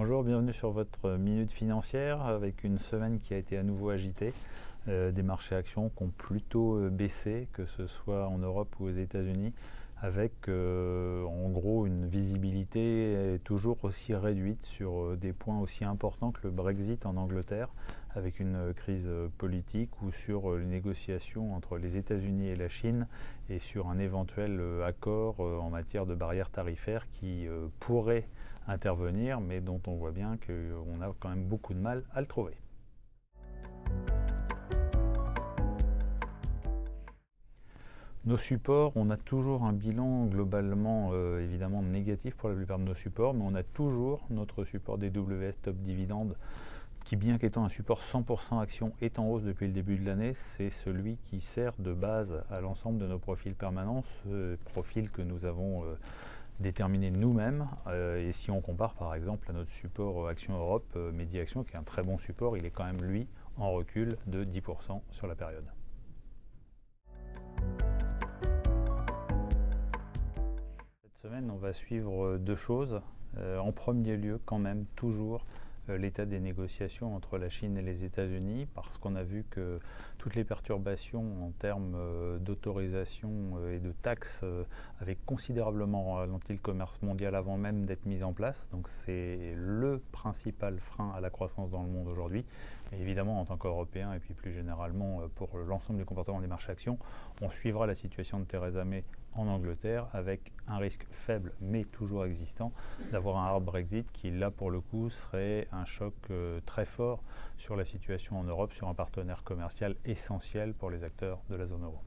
Bonjour, bienvenue sur votre minute financière avec une semaine qui a été à nouveau agitée. Des marchés actions qui ont plutôt baissé, que ce soit en Europe ou aux États-Unis, avec en gros une visibilité toujours aussi réduite sur des points aussi importants que le Brexit en Angleterre, avec une crise politique, ou sur les négociations entre les États-Unis et la Chine, et sur un éventuel accord en matière de barrières tarifaires qui pourrait intervenir, mais dont on voit bien qu'on a quand même beaucoup de mal à le trouver. Nos supports, on a toujours un bilan globalement évidemment négatif pour la plupart de nos supports, mais on a toujours notre support DWS Top Dividende qui, bien qu'étant un support 100% action, est en hausse depuis le début de l'année. C'est celui qui sert de base à l'ensemble de nos profils permanents, ce profil que nous avons déterminé nous-mêmes. Et si on compare par exemple à notre support Action Europe, Medi Action, qui est un très bon support, il est quand même lui en recul de 10% sur la période. Cette semaine, on va suivre deux choses. En premier lieu, quand même, toujours l'état des négociations entre la Chine et les États-Unis, parce qu'on a vu que toutes les perturbations en termes d'autorisation et de taxes avaient considérablement ralenti le commerce mondial avant même d'être mis en place. Donc c'est le principal frein à la croissance dans le monde aujourd'hui. Et évidemment, en tant qu'Européens et puis plus généralement pour l'ensemble du comportement des marchés actions, on suivra la situation de Theresa May en Angleterre, avec un risque faible mais toujours existant d'avoir un hard Brexit qui, là pour le coup, serait un choc très fort sur la situation en Europe, sur un partenaire commercial essentiel pour les acteurs de la zone euro.